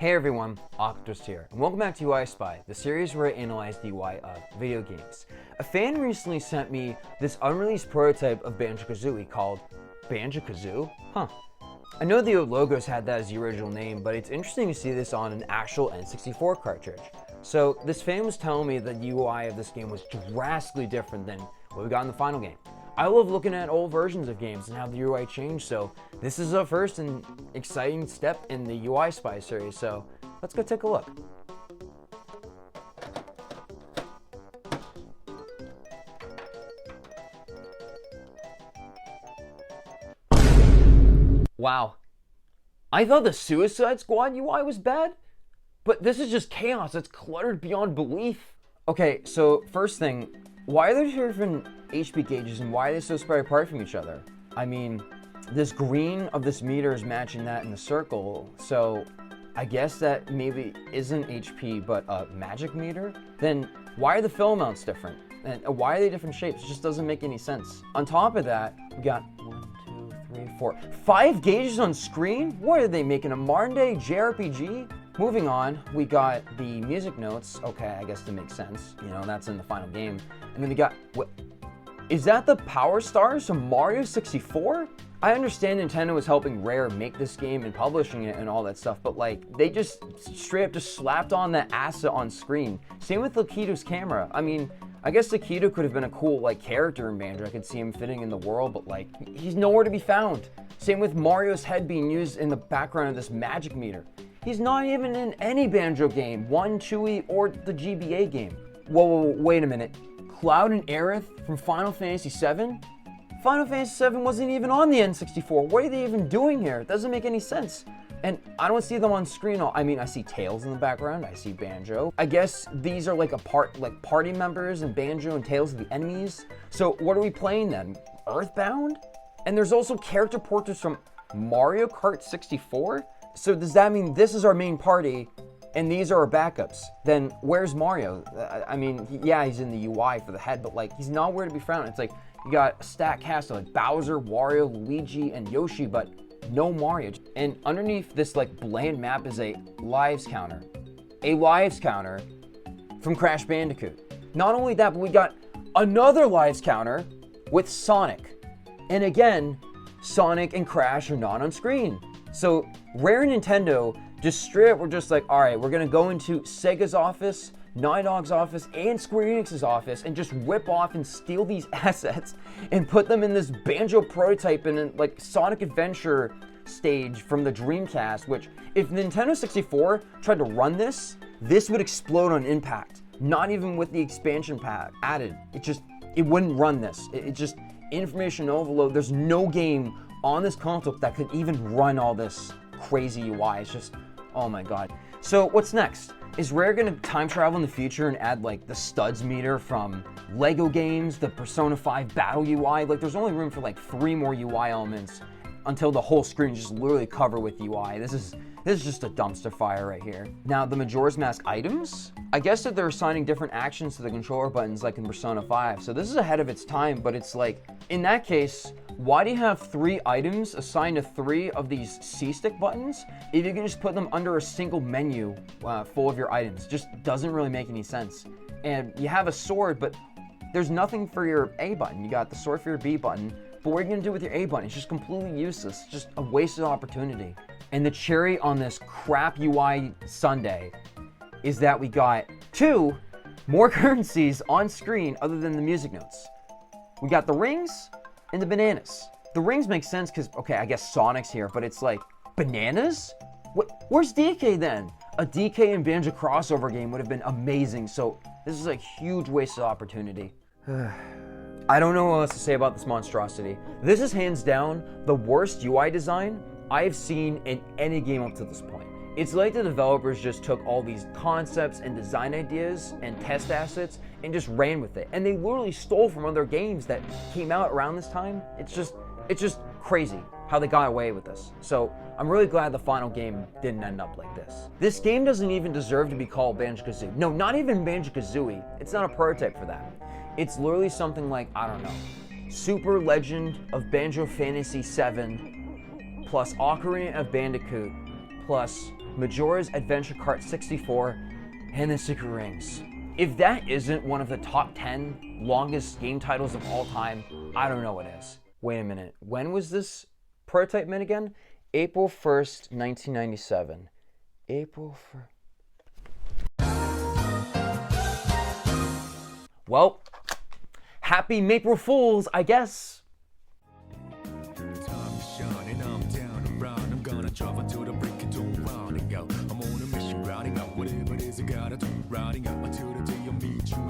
Hey everyone, AquaTwist here, and welcome back to UI Spy, the series where I analyze the UI of video games. A fan recently sent me this unreleased prototype of Banjo Kazooie called Banjo Kazoo? I know the old logos had that as the original name, but it's interesting to see this on an actual N64 cartridge. So this fan was telling me that the UI of this game was drastically different than what we got in the final game. I love looking at old versions of games and how the UI changed, so this is a first and exciting step in the UI Spy series, so let's go take a look. Wow. I thought the Suicide Squad UI was bad, but this is just chaos. It's cluttered beyond belief. Okay, so first thing, why are there two different HP gauges and why are they so spread apart from each other? I mean, this green of this meter is matching that in the circle, so I guess that maybe isn't HP but a magic meter? Then why are the fill amounts different? And why are they different shapes? It just doesn't make any sense. On top of that, we got 5 gauges on screen? What are they making, a modern day JRPG? Moving on, we got the music notes. Okay, I guess that makes sense. You know, that's in the final game. And then we got, what? Is that the Power Stars from Mario 64? I understand Nintendo was helping Rare make this game and publishing it and all that stuff, but like, they just straight up just slapped on that asset on screen. Same with Lakito's camera. I mean, I guess Lakito could have been a cool like character in Banjo. I could see him fitting in the world, but like, he's nowhere to be found. Same with Mario's head being used in the background of this magic meter. He's not even in any Banjo game, 1, 2E, or the GBA game. Whoa, wait a minute. Cloud and Aerith from Final Fantasy VII? Final Fantasy VII wasn't even on the N64. What are they even doing here? It doesn't make any sense. And I don't see them on screen. I mean, I see Tails in the background. I see Banjo. I guess these are like party members, and Banjo and Tails are the enemies. So what are we playing then? Earthbound? And there's also character portraits from Mario Kart 64? So does that mean this is our main party and these are our backups? Then where's Mario? I mean, yeah, he's in the UI for the head, but like, he's nowhere to be found. It's like, you got a stacked cast of like Bowser, Wario, Luigi, and Yoshi, but no Mario. And underneath this like bland map is a lives counter. A lives counter from Crash Bandicoot. Not only that, but we got another lives counter with Sonic. And again, Sonic and Crash are not on screen. So Rare and Nintendo just straight up were just like, all right, we're gonna go into Sega's office, Naughty Dog's office, and Square Enix's office and just rip off and steal these assets and put them in this Banjo prototype in a like Sonic Adventure stage from the Dreamcast, which if Nintendo 64 tried to run this would explode on impact. Not even with the expansion pack added. It wouldn't run this. It just, information overload. There's no game on this console that could even run all this crazy UI. It's just, oh my god. So what's next? Is Rare gonna time travel in the future and add like the studs meter from Lego games, the Persona 5 battle UI? Like there's only room for like 3 more UI elements until the whole screen is just literally covered with UI. This is just a dumpster fire right here. Now the Majora's Mask items, I guess that they're assigning different actions to the controller buttons like in Persona 5. So this is ahead of its time, but it's like, in that case, why do you have 3 items assigned to 3 of these C-stick buttons if you can just put them under a single menu full of your items? Just doesn't really make any sense. And you have a sword, but there's nothing for your A button. You got the sword for your B button, but what are you gonna do with your A button? It's just completely useless. It's just a wasted opportunity. And the cherry on this crap UI sundae is that we got 2 more currencies on screen other than the music notes. We got the rings and the bananas. The rings make sense because, okay, I guess Sonic's here, but it's like, bananas? Where's DK then? A DK and Banjo crossover game would have been amazing, so this is a huge wasted opportunity. I don't know what else to say about this monstrosity. This is hands down the worst UI design I've seen in any game up to this point. It's like the developers just took all these concepts and design ideas and test assets and just ran with it. And they literally stole from other games that came out around this time. It's just crazy how they got away with this. So I'm really glad the final game didn't end up like this. This game doesn't even deserve to be called Banjo Kazooie. No, not even Banjo Kazooie. It's not a prototype for that. It's literally something like, I don't know, Super Legend of Banjo Fantasy VII plus Ocarina of Bandicoot plus Majora's Adventure Kart 64, and The Secret Rings. If that isn't one of the top 10 longest game titles of all time, I don't know what is. Wait a minute, when was this prototype made again? April 1st, 1997. April 1st. Well, happy April Fools, I guess. I'm on a mission, routing out whatever it is I gotta do. Routing out until the day I meet you.